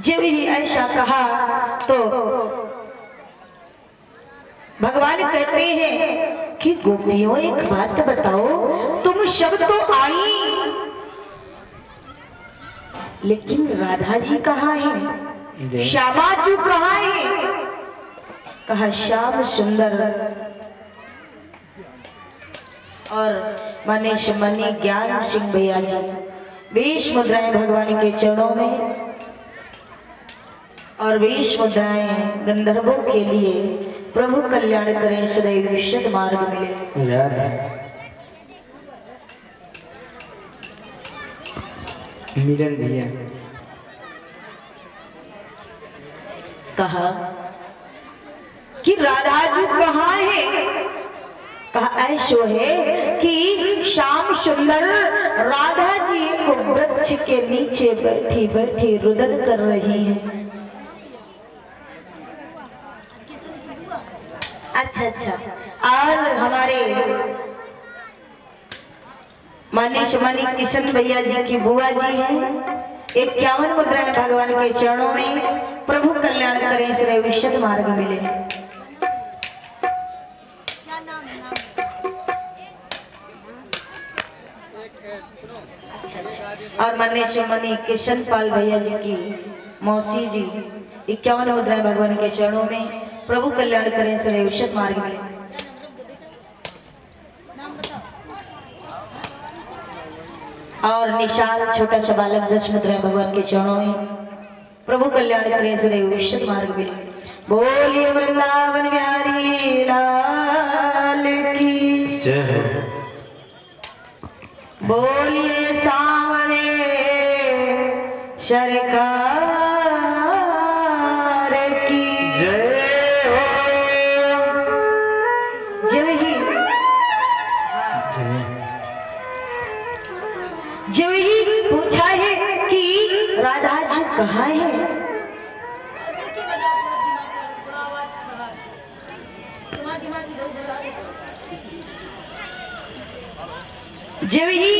जब ही ऐसा कहा तो भगवान कहते हैं कि गोपियों एक बात बताओ, तुम सब तो आई, लेकिन राधा जी कहाँ है, श्यामा जी कहाँ है? कहा श्याम सुंदर और मनीष मणि ज्ञान सिंह भैया जी 20 मुद्राएं भगवान के चरणों में और 20 मुद्राएं गंधर्वों के लिए। प्रभु कल्याण करें, सदैव विशुद्ध मार्ग मिले। मिलन भैया कहा कि राधा जी कहाँ है? कहा ऐसो है कि श्याम सुंदर राधा जी को वृक्ष के नीचे बैठी बैठी रुदन कर रही हैं। अच्छा, और हमारे मनीष मणि किशन भैया जी की बुआ जी हैं। 51 मुद्राएं भगवान के चरणों में। प्रभु कल्याण करें, श्री विशुद्ध मार्ग मिले। और मनीष मणि किशन पाल भैया जी की मौसी जी 51 मुद्राएं भगवान के चरणों में। प्रभु कल्याण करें, श्री विशुद्ध मार्ग मिले। और निशाल छोटा सा बालक 10 मुद्राएं भगवान के चरणों में। प्रभु कल्याण करें, श्री विशुद्ध मार्ग मिले। बोलिए वृंदावन बिहारी लाल की जय। बोलिए सामने सरकार की जय हो। जब ही पूछा है कि राधा जी कहाँ है? जब ही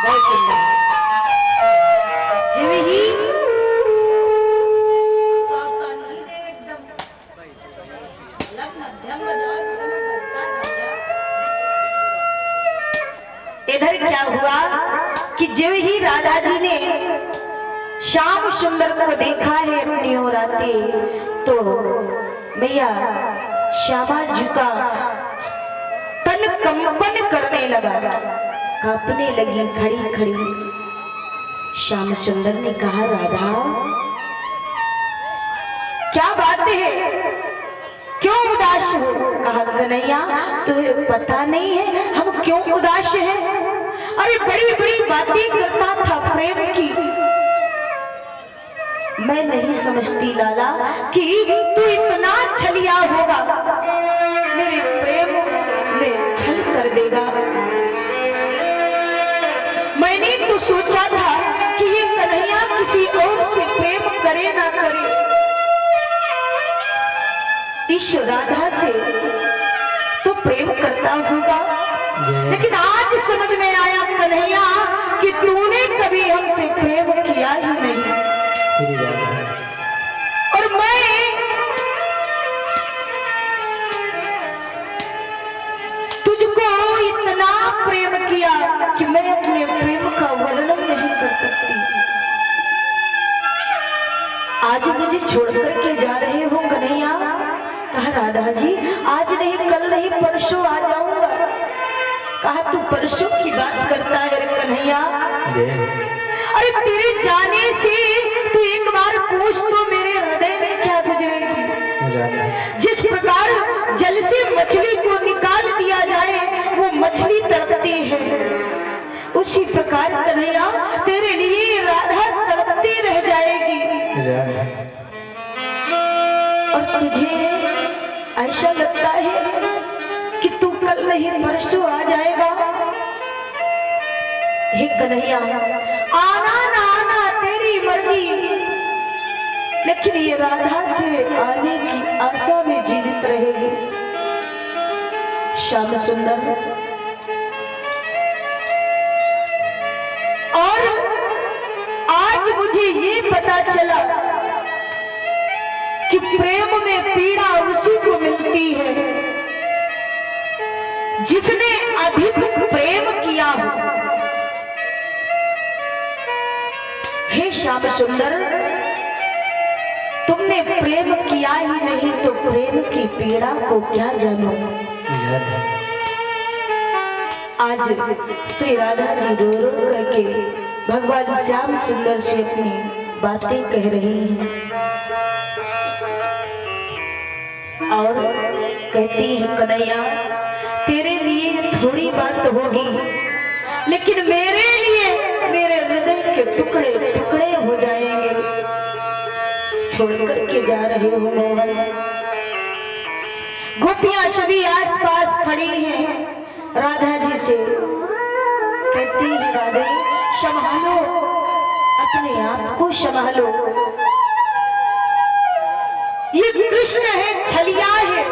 बहुत सुंदर, जब ही इधर क्या हुआ कि जब ही राधा जी ने श्याम सुंदर को देखा है अपनी ओर आते, तो भैया श्यामा जी का तन कंपन करने लगा, कांपने लगी खड़ी खड़ी। श्याम सुंदर ने कहा राधा क्या बात है, क्यों उदास हो? कहा कन्हैया तुम्हें पता नहीं है हम क्यों उदास हैं? अरे बड़ी बड़ी बातें करता था प्रेम की, मैं नहीं समझती लाला कि तू इतना छलिया होगा, मेरे प्रेम में छल कर देगा। मैंने तो सोचा था कि ये कन्हैया किसी और से प्रेम करे ना करे, इस राधा से तो प्रेम करता होगा, लेकिन आज समझ में आया कन्हैया कि तूने कभी हमसे प्रेम किया ही नहीं। और मैं तुझको इतना प्रेम किया कि मैं अपने प्रेम का वर्णन नहीं कर सकती। आज मुझे छोड़ करके जा रहे हो कन्हैया? कहा राधा जी आज नहीं, कल नहीं, परसों आ जाऊंगा। कहा तू परसों की बात करता है कन्हैया? अरे तेरे जाने से तू एक बार पूछ तो मेरे हृदय में क्या गुजरेगी। जिस प्रकार जल से मछली को निकाल दिया जाए वो मछली तड़पती है, उसी प्रकार कन्हैया तेरे लिए राधा तड़पती रह जाएगी। और तुझे ऐसा लगता है कि तू कल नहीं परसों आ जाएगा। हे कन्हैया आना ना आना तेरी मर्जी, लेकिन ये राधा के आने की आशा में जीवित रहेगी। श्याम सुंदर, और आज मुझे ये पता चला कि प्रेम में पीड़ा उसी को मिलती है जिसने अधिक प्रेम किया हो। हे श्याम सुंदर, तुमने प्रेम किया ही नहीं तो प्रेम की पीड़ा को क्या जानो। आज श्री राधा जी रो रो करके भगवान श्याम सुंदर से अपनी बातें कह रही हैं और कहती है, कन्हैया तेरे लिए थोड़ी बात होगी, लेकिन मेरे लिए मेरे हृदय के टुकड़े टुकड़े हो जाएंगे। छोड़ करके जा रहे हो मोहन। गोपियां सभी आसपास खड़ी हैं, राधा जी से कहती है, राधे संभालो, अपने आप को संभालो। ये कृष्ण है, छलिया है,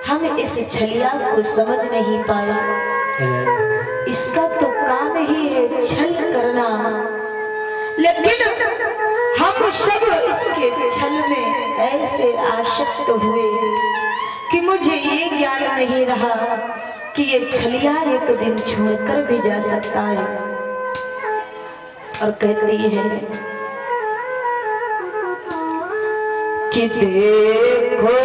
हम इस छलिया को समझ नहीं पाए। इसका तो काम ही है छल करना, लेकिन हम सब इसके छल में ऐसे आसक्त हुए कि मुझे ये ज्ञान नहीं रहा कि ये छलिया एक दिन छोड़कर भी जा सकता है। और कहती है कि देखो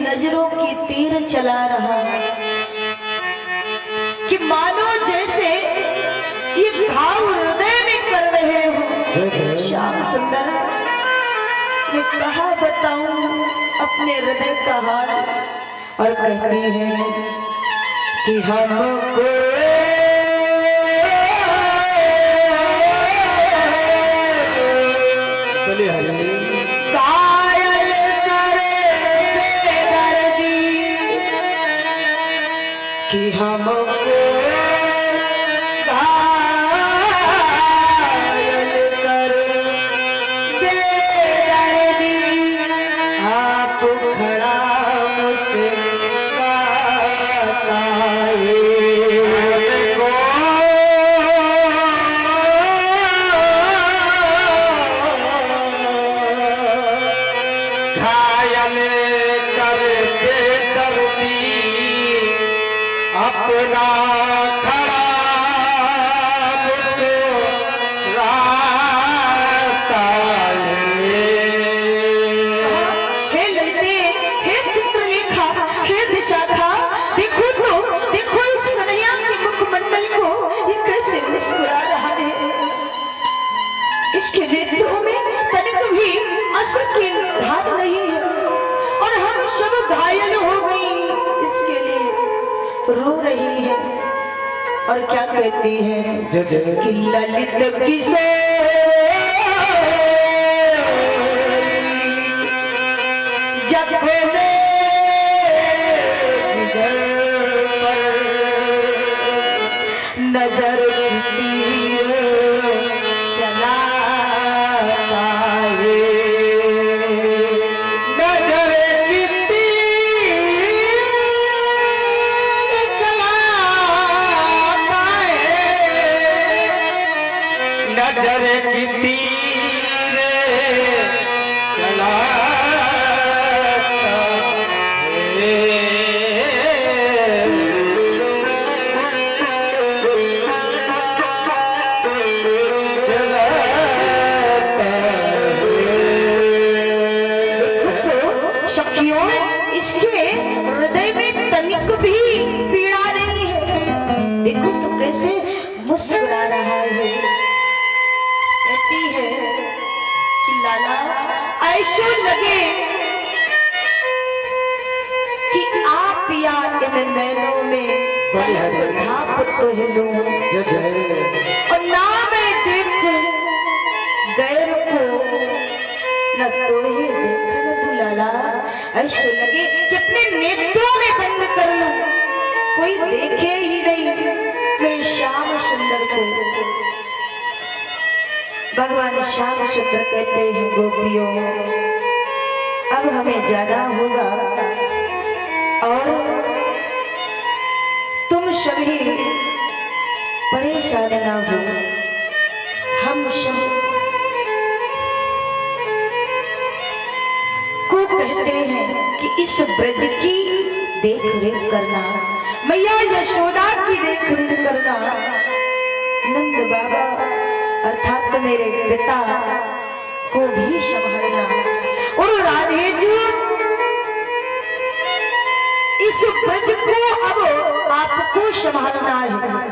नजरों की तीर चला रहा कि मानो जैसे ये घाव हृदय में कर रहे हो। श्याम सुंदर, मैं कहा बताऊं अपने हृदय का हाल। और कहते हैं कि हमको कि हमको घायल कर दे दर्दी, आप खड़ा मुस्कुराता है। घायल कर दे दर्दी अपना इसके नेत्रों में तनिक भी अश्रु की धार नहीं है और हम सब घायल हो गई, इसके लिए रो रही है। और क्या कहती है कि ललित किशोर जब खोले नजर की तीर चलाता है, नजर की तीर चलाता है, नजर की तीर चलाता सखियों, इसके हृदय में तनिक भी पीड़ा नहीं है। देखो तो कैसे मुस्कुरा रहा है। कहती है कि लाला ऐसो लगे कि आप या इन नैनों में धाप तो हिलो और ना मैं देखूं गैर को न तो ही देखन तू लाला। ऐसे लगे कि अपने नेत्रों में बंद कर लूं, कोई देखे ही नहीं मैं श्याम सुंदर को। भगवान श्याम सुंदर कहते हैं गोपियों अब हमें जाना होगा और तुम सभी परेशान ना हो। हम सब को कहते हैं कि इस ब्रज की देख रेख करना, मैया यशोदा की देख रेख करना, नंद बाबा अर्थात मेरे पिता को भी संभालना और राधे जी इस ब्रज को अब आपको संभालना है।